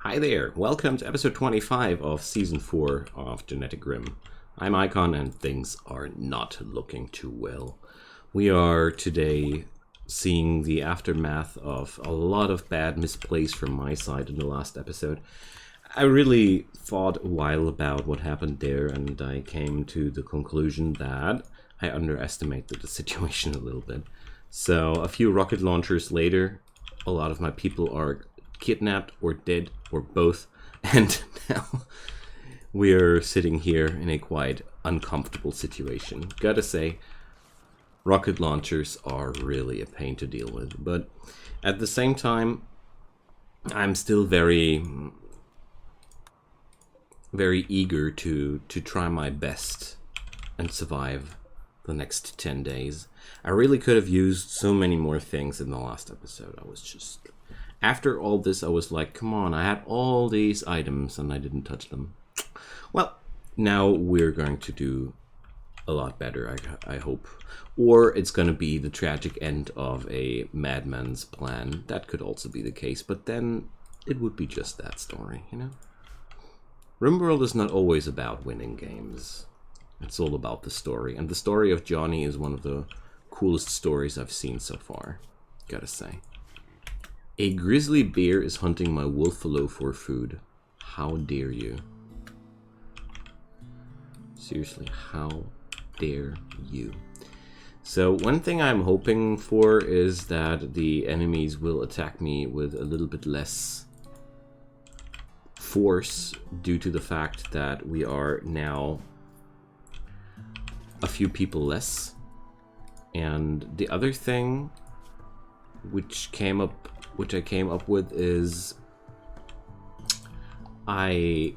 Hi there, welcome to episode 25 of season 4 of GeneticRim. I'm Icon and things are not looking too well. We are today seeing the aftermath of a lot of bad misplays from my side in the last episode. I really thought a while about what happened there, and I came to the conclusion that I underestimated the situation a little bit. So a few rocket launchers later, a lot of my people are kidnapped or dead or both, and now we're sitting here in a quite uncomfortable situation. Gotta say, rocket launchers are really a pain to deal with, but at the same time I'm still very eager to try my best and survive the next 10 days. I really could have used so many more things in the last episode. I was just... After all this, I was like, come on, I had all these items and I didn't touch them. Well, now we're going to do a lot better, I hope. Or it's going to be the tragic end of a madman's plan. That could also be the case, but then it would be just that story, you know? Rimworld is not always about winning games. It's all about the story. And the story of Johnny is one of the coolest stories I've seen so far, gotta say. A grizzly bear is hunting my wolfalo for food. How dare you? Seriously, how dare you? So one thing I'm hoping for is that the enemies will attack me with a little bit less force due to the fact that we are now a few people less. And the other thing which I came up with is I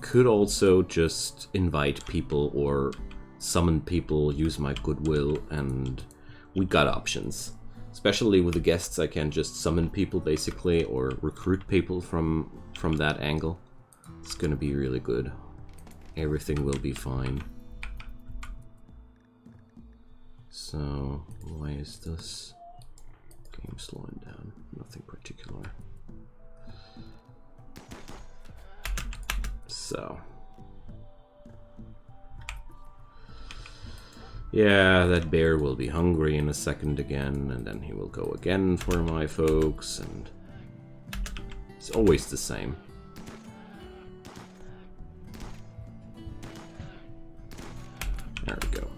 could also just invite people or summon people, use my goodwill, and we got options. Especially with the guests, I can just summon people basically, or recruit people from that angle. It's gonna be really good. Everything will be fine. So, why is this game slowing down? Nothing particular. So. Yeah, that bear will be hungry in a second again, and then he will go again for my folks, and it's always the same. There we go.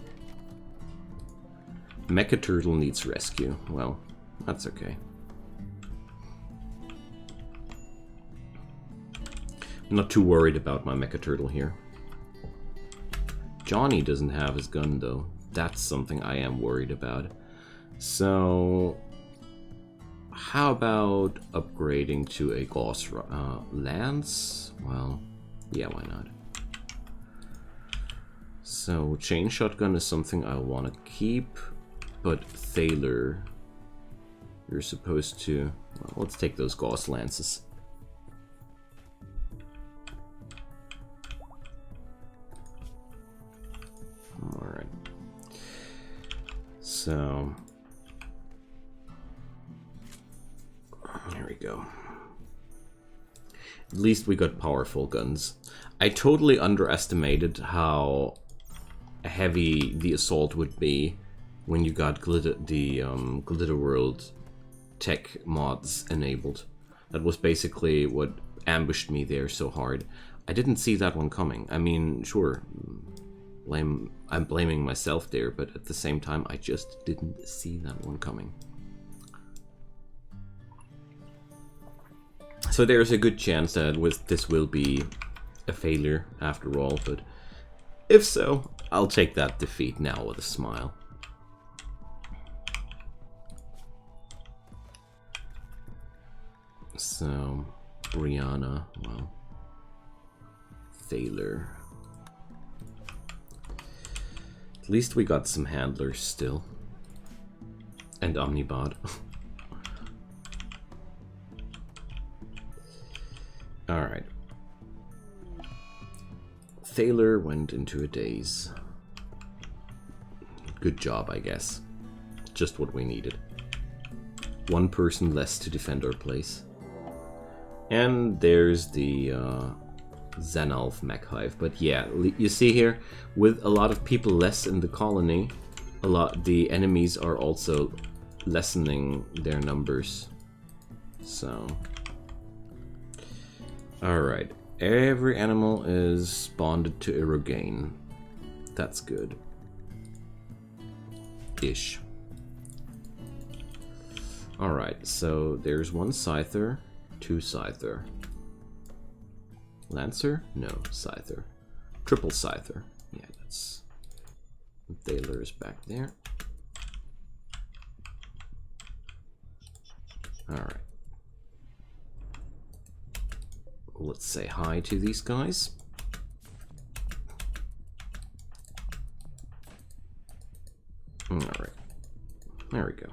Mecha Turtle needs rescue. Well, that's okay. I'm not too worried about my Mecha Turtle here. Johnny doesn't have his gun though. That's something I am worried about. So, how about upgrading to a Gauss Lance? Well, yeah, why not? So, Chain Shotgun is something I want to keep, but Thaler, you're supposed to... Well, let's take those Gauss Lances. Alright. So... There we go. At least we got powerful guns. I totally underestimated how heavy the assault would be when you got Giddy-up tech mods enabled. That was basically what ambushed me there so hard. I didn't see that one coming. I mean, sure, I'm blaming myself there, but at the same time, I just didn't see that one coming. So there's a good chance that this will be a failure after all, but if so, I'll take that defeat now with a smile. So, Rihanna, well, Thaler. At least we got some handlers still. And Omnibot. Alright. Thaler went into a daze. Good job, I guess. Just what we needed. One person less to defend our place. And there's the Zenalf mech hive. But yeah, you see here, with a lot of people less in the colony, the enemies are also lessening their numbers. So, alright. Every animal is bonded to Irogane. That's good. Ish. Alright, so there's one Scyther, two Scyther. Lancer? No, Scyther. Triple Scyther. Yeah, that's... Thaler is back there. Alright. Let's say hi to these guys. Alright. There we go.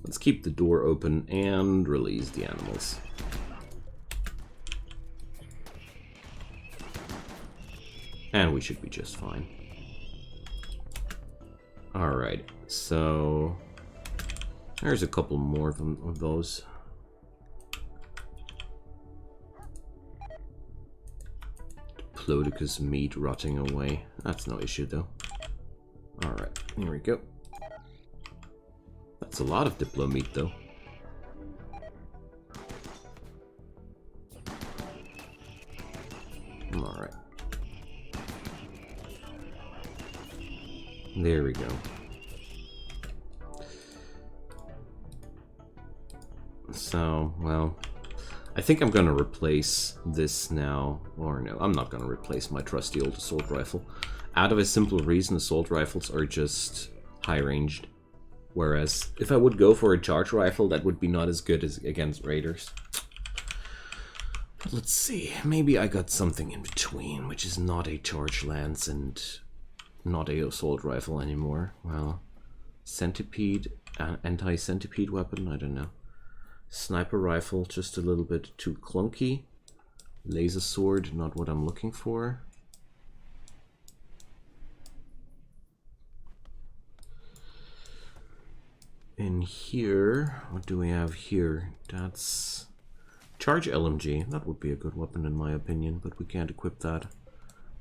Let's keep the door open and release the animals. And we should be just fine. Alright, so... There's a couple more of those. Diplodocus meat rotting away. That's no issue though. Alright, here we go. That's a lot of Diplo meat though. Alright. There we go. So, well, I think I'm gonna replace this now. Or no, I'm not gonna replace my trusty old assault rifle. Out of a simple reason, assault rifles are just high-ranged. Whereas, if I would go for a charge rifle, that would be not as good as against raiders. But let's see, maybe I got something in between, which is not a charge lance and not a assault rifle anymore. Well, centipede, anti-centipede weapon, I don't know. Sniper rifle, just a little bit too clunky. Laser sword, not what I'm looking for. In here, what do we have here? That's charge LMG. That would be a good weapon in my opinion, but we can't equip that.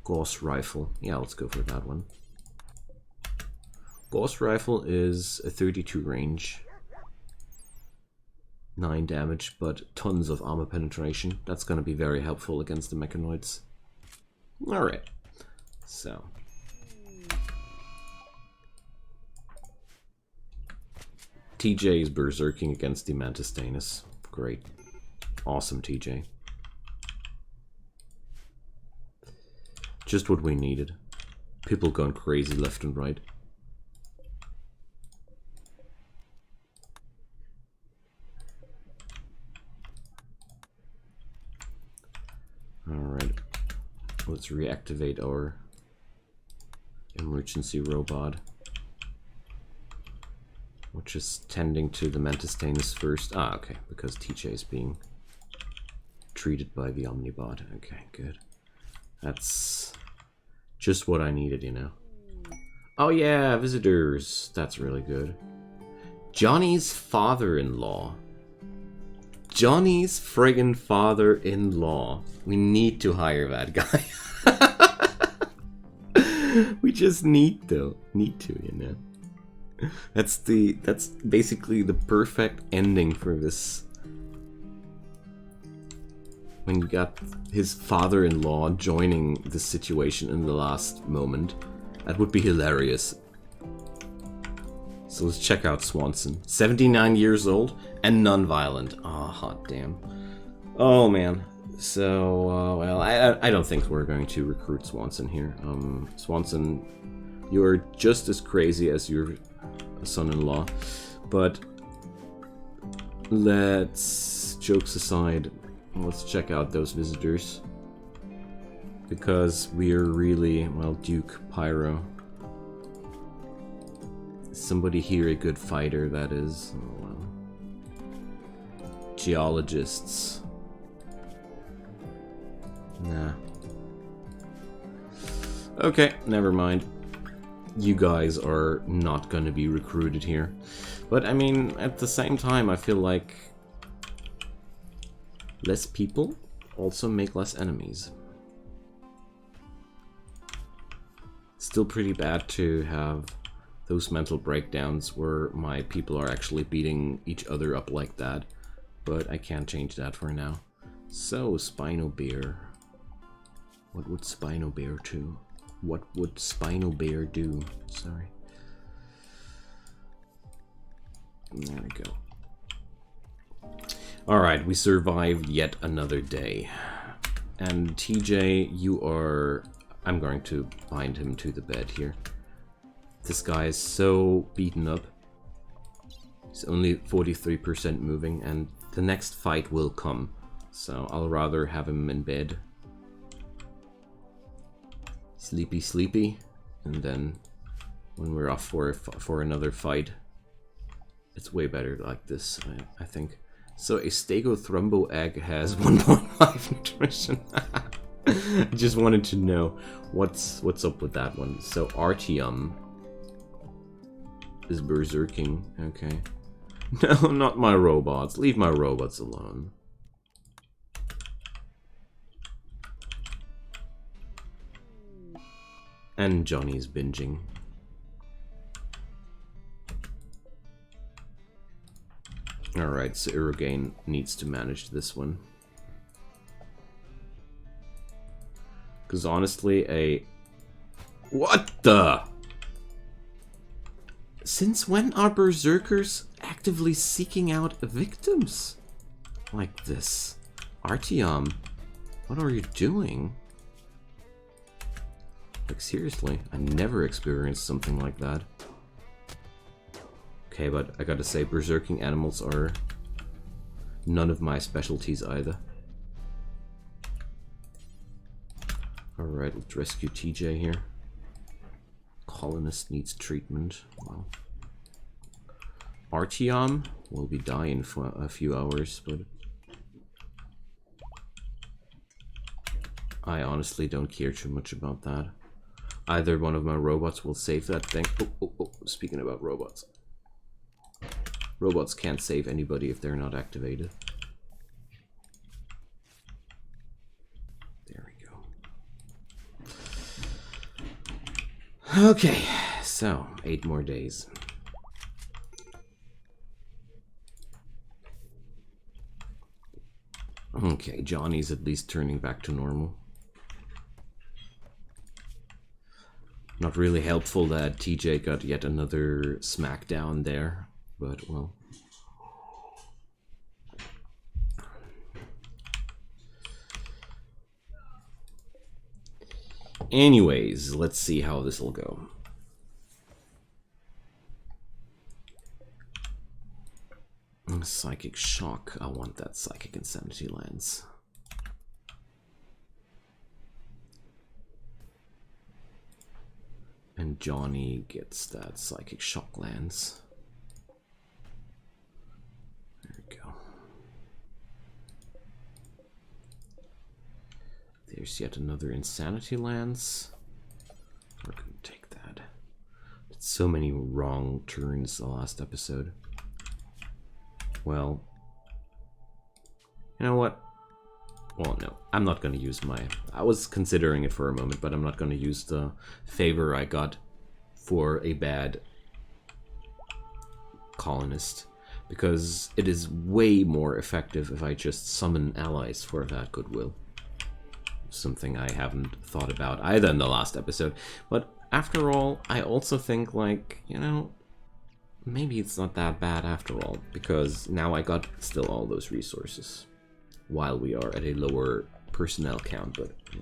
Gauss rifle. Yeah, let's go for that one. Gauss rifle is a 32 range. 9 damage, but tons of armor penetration. That's going to be very helpful against the mechanoids. Alright. So. TJ is berserking against the Mantistanus. Great. Awesome, TJ. Just what we needed. People going crazy left and right. Alright. Let's reactivate our emergency robot, which is tending to the Mantistanus first. Ah, okay, because TJ is being treated by the Omnibot. Okay, good. That's just what I needed, you know. Oh yeah, visitors. That's really good. Johnny's father-in-law. Johnny's friggin' father-in-law. We need to hire that guy. We just need to, you know. That's basically the perfect ending for this. When you got his father-in-law joining the situation in the last moment. That would be hilarious. So let's check out Swanson. 79 years old and non-violent. Oh, hot damn. Oh, man. So, well, I don't think we're going to recruit Swanson here. Swanson, you're just as crazy as your son-in-law. But let's, jokes aside, let's check out those visitors. Because we're really, well, Duke Pyro. Somebody here a good fighter, that is. Oh, well. Geologists. Nah. Okay, never mind. You guys are not gonna be recruited here. But I mean, at the same time, I feel like Less people also make less enemies. Still pretty bad to have those mental breakdowns where my people are actually beating each other up like that, but I can't change that for now. So, Spino Bear. What would Spino Bear do? What would Spino Bear do? Sorry. There we go. Alright, we survived yet another day. And TJ, you are... I'm going to bind him to the bed here. This guy is so beaten up. He's only 43% moving, and the next fight will come. So I'll rather have him in bed. Sleepy, sleepy. And then when we're off for another fight, it's way better like this, I think. So a Stegothrumbo egg has 1.5 nutrition. I just wanted to know what's up with that one. So Artyom is berserking. Okay. No, not my robots. Leave my robots alone. And Johnny's binging. Alright, so Irogane needs to manage this one. Because honestly, What the? Since when are berserkers actively seeking out victims like this? Artyom, what are you doing? Like, seriously, I never experienced something like that. Okay, but I gotta say, berserking animals are none of my specialties either. Alright, let's rescue TJ here. Colonist needs treatment. Wow. Artyom will be dying for a few hours, but I honestly don't care too much about that. Either one of my robots will save that thing. Oh, speaking about robots. Robots can't save anybody if they're not activated. There we go. Okay, so 8 more days. Okay, Johnny's at least turning back to normal. Not really helpful that TJ got yet another smackdown there, but well. Anyways, let's see how this will go. Psychic shock. I want that psychic insanity lens. And Johnny gets that psychic shock lens. There we go. There's yet another insanity lens. We're gonna take that. So many wrong turns the last episode. Well, you know what? Well, no, I'm not going to use my... I was considering it for a moment, but I'm not going to use the favor I got for a bad colonist, because it is way more effective if I just summon allies for that goodwill. Something I haven't thought about either in the last episode. But after all, I also think, like, you know, maybe it's not that bad after all, because now I got still all those resources while we are at a lower personnel count, but you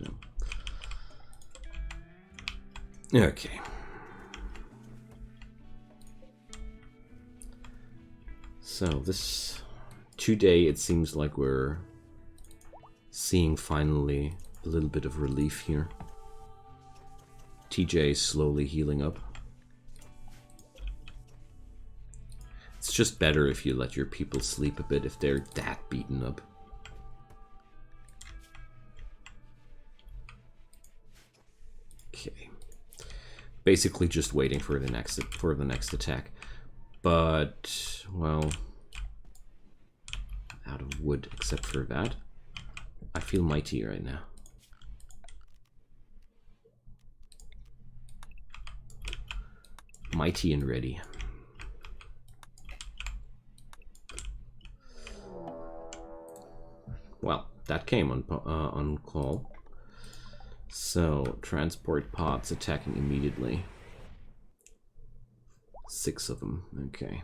know. Okay. So this today it seems like we're seeing finally a little bit of relief here. TJ is slowly healing up. It's just better if you let your people sleep a bit if they're that beaten up. Okay. Basically just waiting for the next attack. But, well, out of wood except for that. I feel mighty right now. Mighty and ready. Well, that came on call. So, transport pods attacking immediately. 6 of them, okay.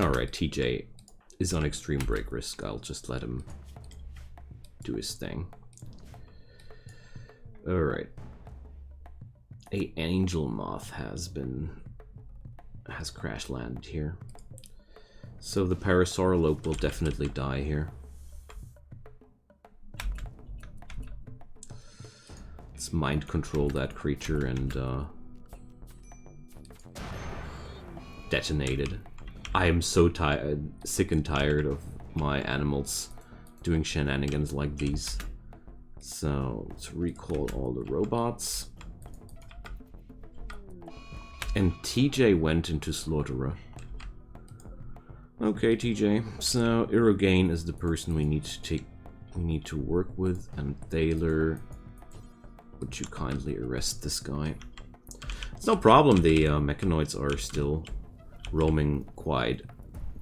Alright, TJ is on extreme break risk. I'll just let him do his thing. Alright. A angel moth has crash landed here. So the Parasaurolope will definitely die here. Let's mind control that creature and detonate it. I am so sick and tired of my animals doing shenanigans like these. So let's recall all the robots. And TJ went into Slaughterer. Okay, TJ. So Irogane is the person we need to work with, and Thaler, would you kindly arrest this guy? It's no problem. The mechanoids are still roaming quite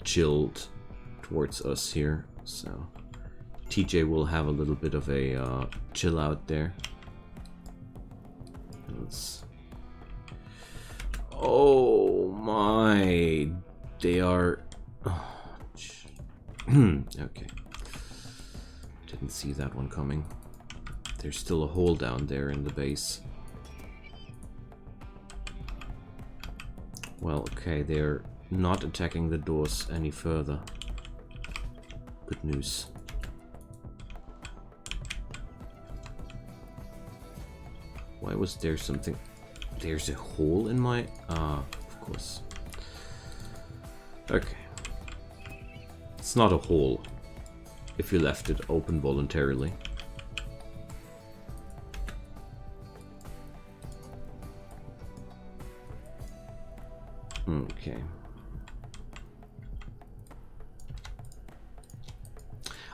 chilled towards us here, so TJ will have a little bit of a chill out there. Let's... Oh my, they are... Oh, okay. Didn't see that one coming. There's still a hole down there in the base. Well, okay, they're not attacking the doors any further. Good news. Why was there something... There's a hole in my... Ah, of course. Okay. It's not a hole if you left it open voluntarily. Okay.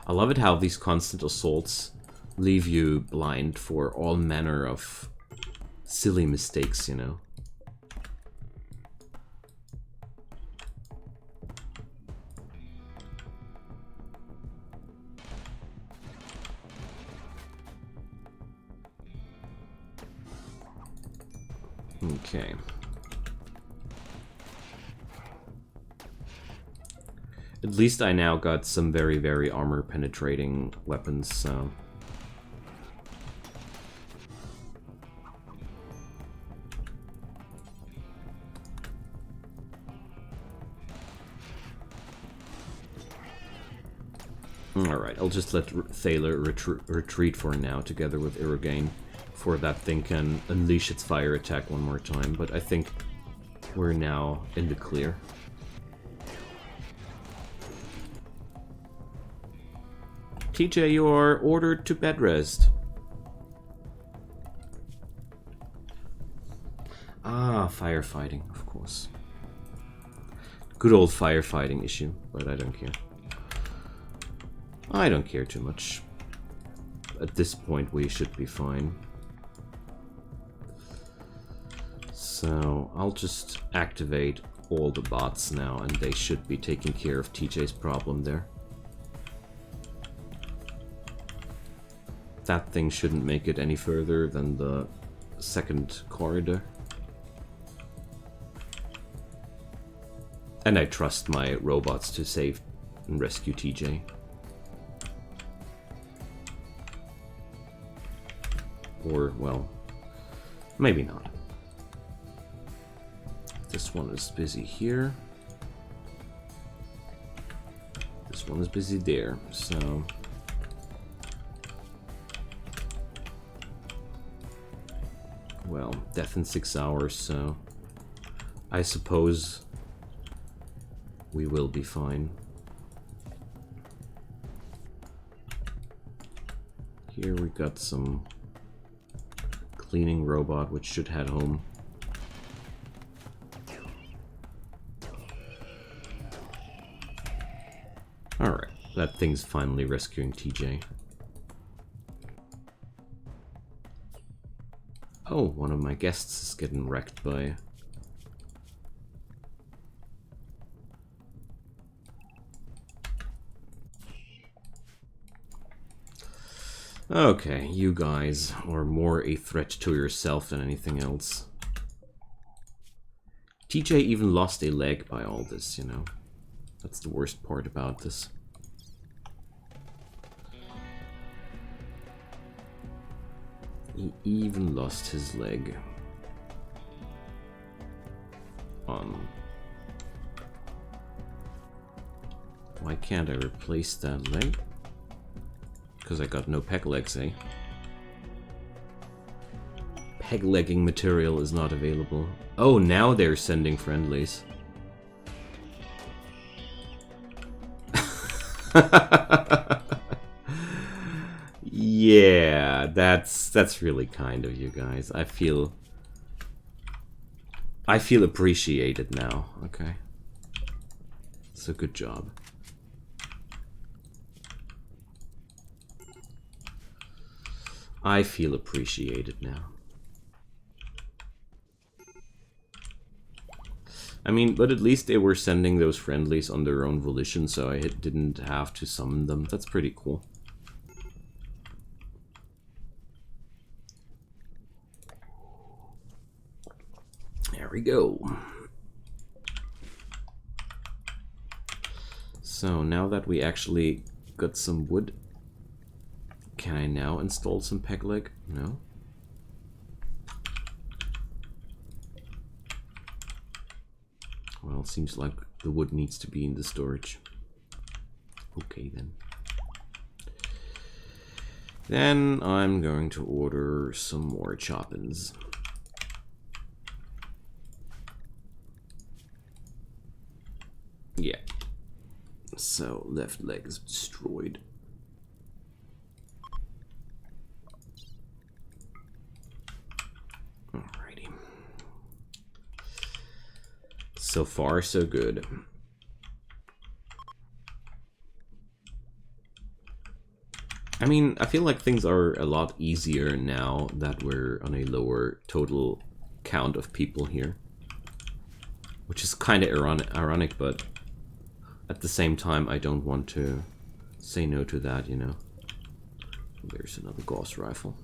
I love it how these constant assaults leave you blind for all manner of silly mistakes, you know. Okay. At least I now got some very, very armor-penetrating weapons, so... Alright, I'll just let Thaler retreat for now, together with Irogane, before that thing can unleash its fire attack one more time, but I think we're now in the clear. TJ, you are ordered to bed rest. Ah, firefighting, of course. Good old firefighting issue, but I don't care. I don't care too much. At this point, we should be fine. So, I'll just activate all the bots now, and they should be taking care of TJ's problem there. That thing shouldn't make it any further than the second corridor. And I trust my robots to save and rescue TJ. Or, well, maybe not. This one is busy here. This one is busy there, so... Well, death in 6 hours, so... I suppose... we will be fine. Here we got some... cleaning robot, which should head home. Alright, that thing's finally rescuing TJ. Oh, one of my guests is getting wrecked by... Okay, you guys are more a threat to yourself than anything else. TJ even lost a leg by all this, you know. That's the worst part about this. He even lost his leg. Why can't I replace that leg? Because I got no peg legs, eh? Peg legging material is not available. Oh, now they're sending friendlies. Yeah, that's really kind of you guys. I feel appreciated now, okay? So good job. I feel appreciated now. I mean, but at least they were sending those friendlies on their own volition, so I didn't have to summon them. That's pretty cool. There we go. So now that we actually got some wood, can I now install some peg leg? No. Well, it seems like the wood needs to be in the storage. Okay then. Then I'm going to order some more chop-ins. Yeah. So, left leg is destroyed. Alrighty. So far, so good. I mean, I feel like things are a lot easier now that we're on a lower total count of people here. Which is kind of ironic, but at the same time, I don't want to say no to that, you know. There's another Gauss rifle.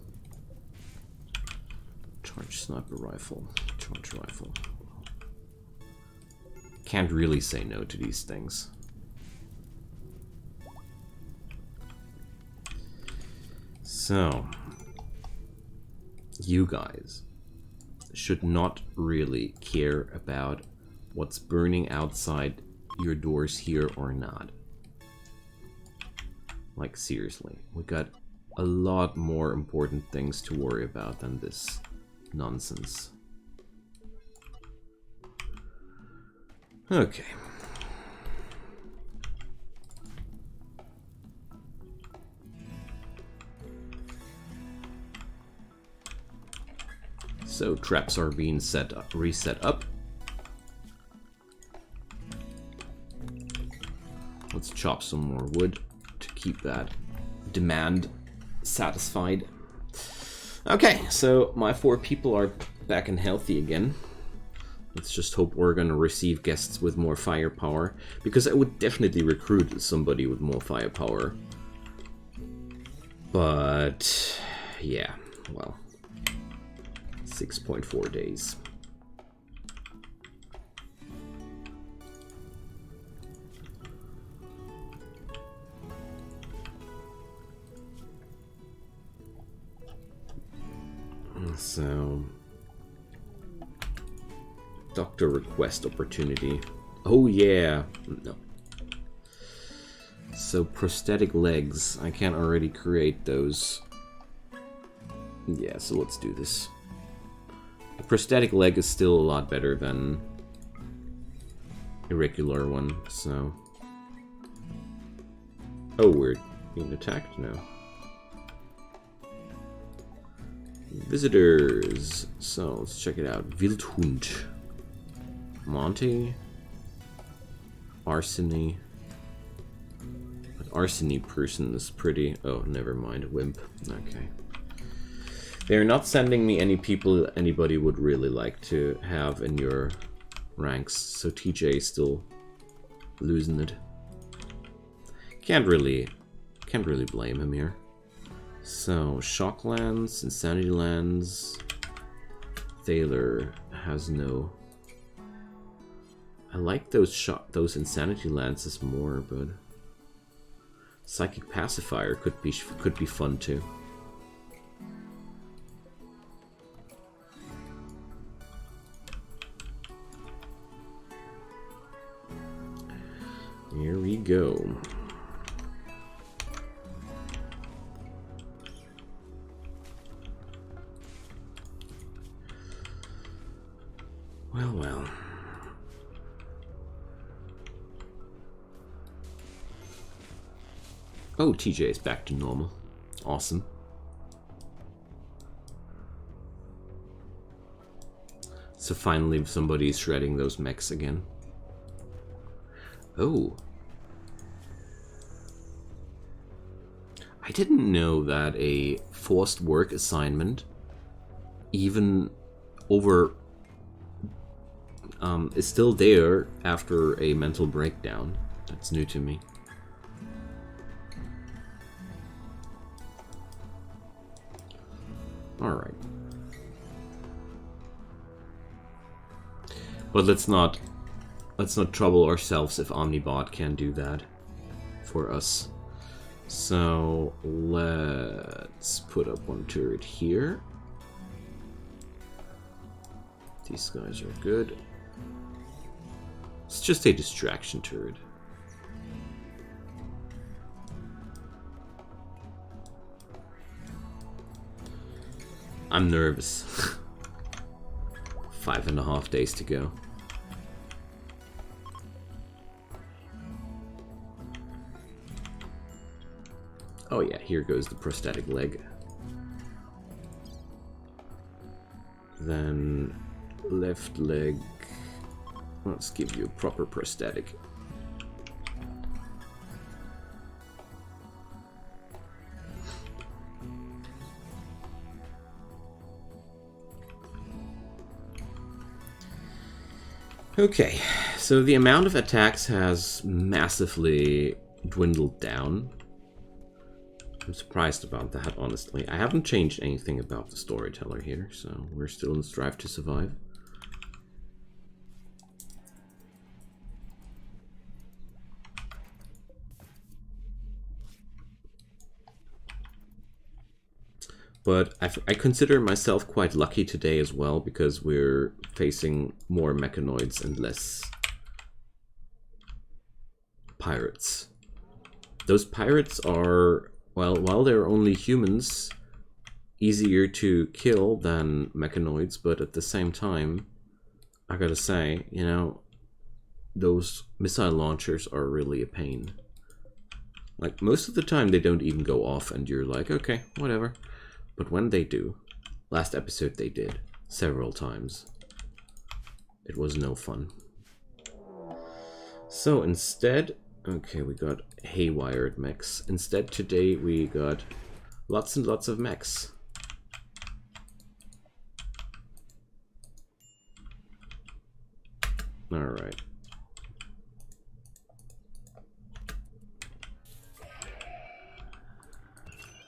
Charge sniper rifle. Charge rifle. Can't really say no to these things. So, you guys should not really care about what's burning outside your doors here or not. Like, seriously, we got a lot more important things to worry about than this nonsense. Okay. So traps are being reset up. Let's chop some more wood to keep that demand satisfied. Okay, so my 4 people are back and healthy again. Let's just hope we're gonna receive guests with more firepower, because I would definitely recruit somebody with more firepower. But yeah, well, 6.4 days. So, doctor request opportunity. Oh yeah, no. So prosthetic legs, I can't already create those. Yeah, so let's do this. The prosthetic leg is still a lot better than a regular one, so. Oh, we're being attacked now. Visitors. So let's check it out. Wildhund. Monty. Arseny. arsony person is pretty... Oh, never mind. Wimp. Okay. They're not sending me any people anybody would really like to have in your ranks, so TJ is still losing it. Can't really blame him here. So, Shocklands, Insanity Lands... Thaler has no... I like those Insanity Lances more, but... Psychic Pacifier could be fun too. Here we go. Well, well. Oh, TJ is back to normal. Awesome. So finally somebody is shredding those mechs again. Oh. I didn't know that a forced work assignment even over is still there after a mental breakdown. That's new to me. Alright. But let's not trouble ourselves if Omnibot can do that for us. So let's put up one turret here. These guys are good. It's just a distraction turret. I'm nervous. 5.5 days to go. Oh yeah, here goes the prosthetic leg. Then left leg. Let's give you a proper prosthetic. Okay, so the amount of attacks has massively dwindled down. I'm surprised about that, honestly. I haven't changed anything about the storyteller here, so we're still in Strive to Survive. But I consider myself quite lucky today as well, because we're facing more mechanoids and less pirates. Those pirates are, well, while they're only humans, easier to kill than mechanoids, but at the same time, I gotta say, you know, those missile launchers are really a pain. Like, most of the time they don't even go off and you're like, okay, whatever. But when they do, last episode they did, several times. It was no fun. So instead, okay, we got haywired mechs. Instead today we got lots and lots of mechs. Alright.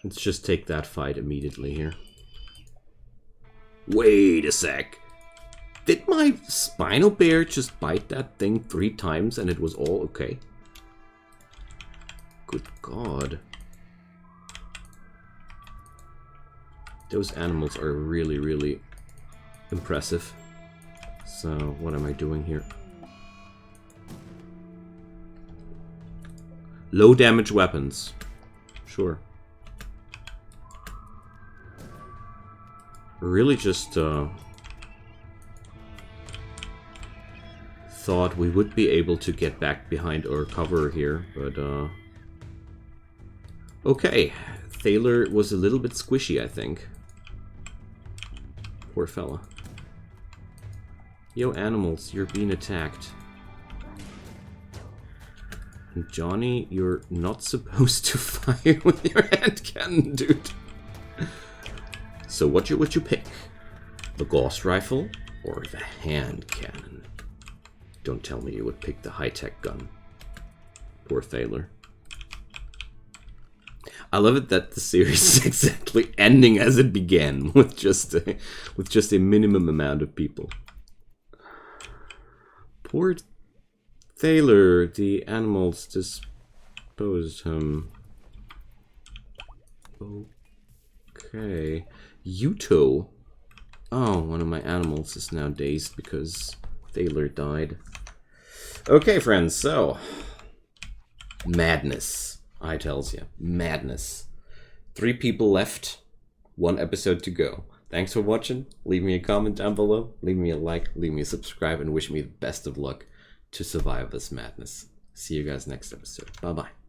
Let's just take that fight immediately here. Wait a sec. Did my Spinal Bear just bite that thing 3 times and it was all okay? Good God. Those animals are really, really impressive. So, what am I doing here? Low damage weapons. Sure. Really just thought we would be able to get back behind our cover here, but okay. Thaler was a little bit squishy, I think. Poor fella. Yo, animals, you're being attacked. Johnny, you're not supposed to fire with your hand cannon, dude. So what you pick? The Gauss rifle or the hand cannon? Don't tell me you would pick the high-tech gun. Poor Thaler. I love it that the series is exactly ending as it began, with just a minimum amount of people. Poor Thaler, the animals disposed him. Okay. Yuto. Oh, one of my animals is now dazed because Thaler died. Okay, friends, so madness. I tells you, madness. 3 people left, 1 episode to go. Thanks for watching. Leave me a comment down below. Leave me a like, leave me a subscribe, and wish me the best of luck to survive this madness. See you guys next episode. Bye-bye.